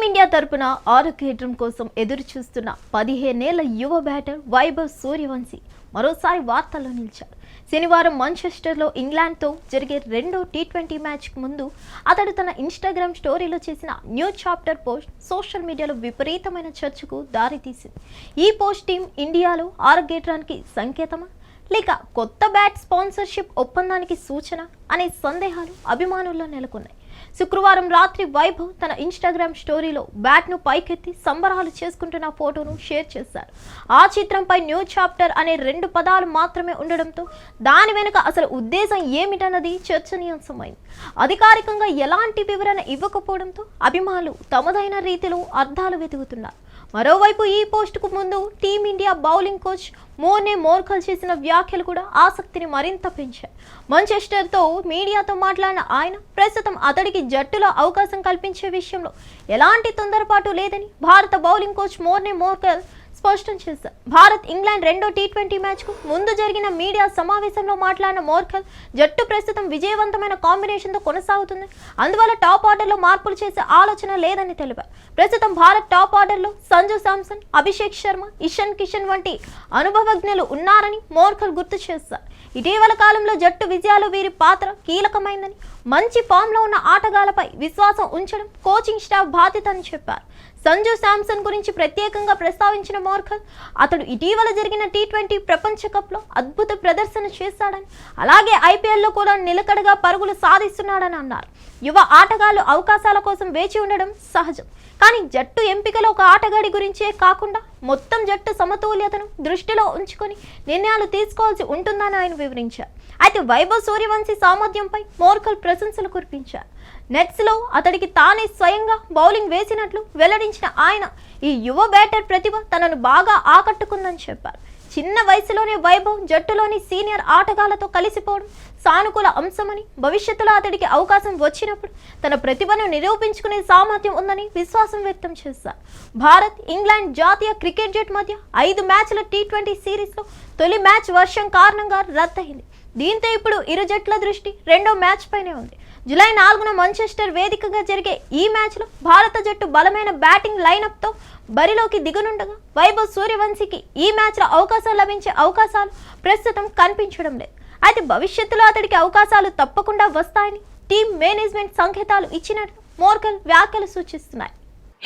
Team India తరపున ఆరోగ్యం కోసం ఎదురు చూస్తున్న 15 ఏళ్ల యువ బ్యాటర్ వైభవ్ సూర్యవంశీ మరోసారి వార్తల్లో నిలిచాడు. శనివారం మాంచెస్టర్లో ఇంగ్లాండ్తో జరిగే రెండో టీ20 మ్యాచ్కు ముందు అతడు తన ఇన్స్టాగ్రామ్ స్టోరీలో చేసిన న్యూ చాప్టర్ పోస్ట్ సోషల్ మీడియాలో విపరీతమైన చర్చకు దారితీసింది. ఈ పోస్ట్ టీం ఇండియాలో ఆరోగ్యానికి సంకేతమా లేక కొత్త బ్యాట్ స్పాన్సర్షిప్ ఒప్పందానికి సూచన అనే సందేహాలు అభిమానుల్లో నెలకొన్నాయి. శుక్రవారం రాత్రి వైభవ్ తన ఇన్స్టాగ్రామ్ స్టోరీలో బ్యాట్ను పైకెత్తి సంబరాలు చేసుకుంటున్న ఫోటోను షేర్ చేశారు. ఆ చిత్రంపై న్యూ చాప్టర్ అనే 2 పదాలు మాత్రమే ఉండడంతో దాని వెనుక అసలు ఉద్దేశం ఏమిటన్నది చర్చనీయాంశమైంది. అధికారికంగా ఎలాంటి వివరణ ఇవ్వకపోవడంతో అభిమానులు తమదైన రీతిలో అర్థాలు వెతుకుతున్నారు. మరోవైపు ఈ పోస్టుకు ముందు టీమిండియా బౌలింగ్ కోచ్ మోర్నే మోర్కల్ చేసిన వ్యాఖ్యలు కూడా ఆసక్తిని మరింత పెంచాయి. మాంచెస్టర్తో మీడియాతో మాట్లాడిన ఆయన ప్రస్తుతం అతడికి జట్టులో అవకాశం కల్పించే విషయంలో ఎలాంటి తొందరపాటు లేదని భారత బౌలింగ్ కోచ్ మోర్నే మోర్కల్ స్పష్టం చేశారు. భారత్ ఇంగ్లాండ్ రెండో టీ20 మ్యాచ్కు ముందు జరిగిన మీడియా సమావేశంలో మాట్లాడిన మోర్కల్ జట్టు ప్రస్తుతం విజయవంతమైన కాంబినేషన్తో కొనసాగుతుంది, అందువల్ల టాప్ ఆర్డర్లో మార్పులు చేసే ఆలోచన లేదని తెలిపారు. ప్రస్తుతం భారత్ టాప్ ఆర్డర్లో సంజు శాంసన్, అభిషేక్ శర్మ, ఇషాన్ కిషన్ వంటి అనుభవజ్ఞులు ఉన్నారని మోర్కల్ గుర్తు చేశారు. ఇటీవల కాలంలో జట్టు విజయాలు వీరి పాత్ర కీలకమైందని, మంచి ఫామ్లో ఉన్న ఆటగాళ్లపై విశ్వాసం ఉంచడం కోచింగ్ స్టాఫ్ బాధ్యత అని చెప్పారు. సంజు శాంసన్ గురించి ప్రత్యేకంగా ప్రస్తావించిన మోర్కల్ అతడు ఇటీవల జరిగిన టీ20 ప్రపంచ కప్లో అద్భుత ప్రదర్శన చేశాడని, అలాగే ఐపీఎల్లో కూడా నిలకడగా పరుగులు సాధిస్తున్నాడని అన్నారు. యువ ఆటగాళ్లు అవకాశాల కోసం వేచి ఉండడం సహజం, కానీ జట్టు ఎంపికలో ఒక ఆటగాడి గురించే కాకుండా మొత్తం జట్టు సమతుల్యతను దృష్టిలో ఉంచుకొని నిర్ణయాలు తీసుకోవాల్సి ఉంటుందని ఆయన వివరించారు. అయితే వైభవ్ సూర్యవంశీ సామర్థ్యంపై మోర్కల్ ప్రశంసలు కురిపించారు. నెట్స్లో అతడికి తానే స్వయంగా బౌలింగ్ వేసినట్లు వెల్లడించిన ఆయన ఈ యువ బ్యాటర్ ప్రతిభ తనను బాగా ఆకట్టుకుందని చెప్పారు. చిన్న వయసులోనే వైభవ్ జట్టులోని సీనియర్ ఆటగాళ్లతో కలిసిపోవడం సానుకూల అంశమని, భవిష్యత్తులో అతడికి అవకాశం వచ్చినప్పుడు తన ప్రతిభను నిరూపించుకునే సామర్థ్యం ఉందని విశ్వాసం వ్యక్తం చేశారు. భారత్ ఇంగ్లాండ్ జాతీయ క్రికెట్ జట్టు మధ్య 5 మ్యాచ్ల టీ20 సిరీస్లో తొలి మ్యాచ్ వర్షం కారణంగా రద్దయింది. దీంతో ఇప్పుడు ఇరు జట్ల దృష్టి రెండో మ్యాచ్ పైనే ఉంది. జూలై 4న మాంచెస్టర్ వేదికగా జరిగే ఈ మ్యాచ్లో భారత జట్టు బలమైన బ్యాటింగ్ లైనప్తో బరిలోకి దిగనుండగా వైభవ్ సూర్యవంశీకి ఈ మ్యాచ్లో అవకాశం లభించే అవకాశాలు ప్రస్తుతం కనిపించడం లేదు. అయితే భవిష్యత్తులో అతడికి అవకాశాలు తప్పకుండా వస్తాయని టీం మేనేజ్మెంట్ సంకేతాలు ఇచ్చినట్లు మోర్కల్ వ్యాఖ్యలు సూచిస్తున్నాయి.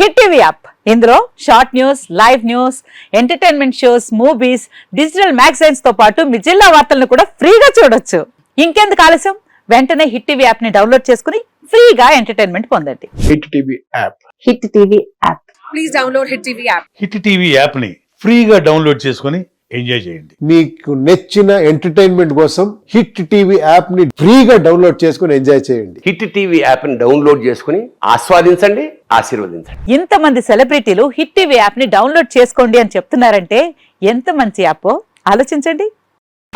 హిట్ టీవీ యాప్, ఇందులో short news, live news, entertainment shows, movies, digital magazines తో పాటు మీ జిల్లా వార్తలను కూడా ఫ్రీగా చూడొచ్చు. ఇంకెందుకు ఆలస్యం, వెంటనే హిట్ టీవీ యాప్ ని డౌన్లోడ్ చేసుకుని ఫ్రీగా ఎంటర్టైన్మెంట్ పొందండి. Hit TV app. Hit TV app. Please download hit TV app. Hit TV app ని ఫ్రీగా డౌన్లోడ్ చేసుకుని ఎంజాయ్ చేయండి. మీకు నచ్చిన ఎంటర్టైన్మెంట్ కోసం హిట్ టీవీ యాప్ ని ఫ్రీగా డౌన్లోడ్ చేసుకుని ఎంజాయ్ చేయండి. హిట్ టీవీ యాప్ ని డౌన్లోడ్ చేసుకుని ఆస్వాదించండి, ఆశీర్వదించండి. ఇంతమంది సెలబ్రిటీలు హిట్ టీవీ యాప్ ని డౌన్లోడ్ చేసుకోండి అని చెప్తున్నారంటే ఎంత మంచి యాప్ ఆలోచించండి.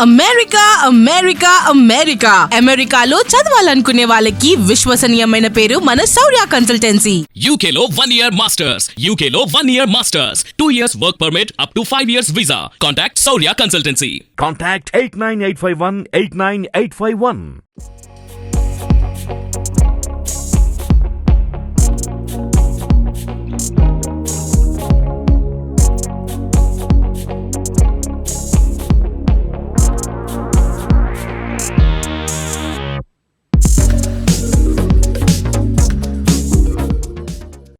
అమెరికా అమెరికా అమెరికా అమెరికాలో చదవాలనుకునే వాళ్ళకి విశ్వసనీయమైన పేరు మన శౌర్య కన్సల్టెన్సీ. UK లో 1 year masters. UK లో 1 year masters. 2 years work permit up to 5 years visa. Contact Saurya Consultancy. Contact 89851 89851.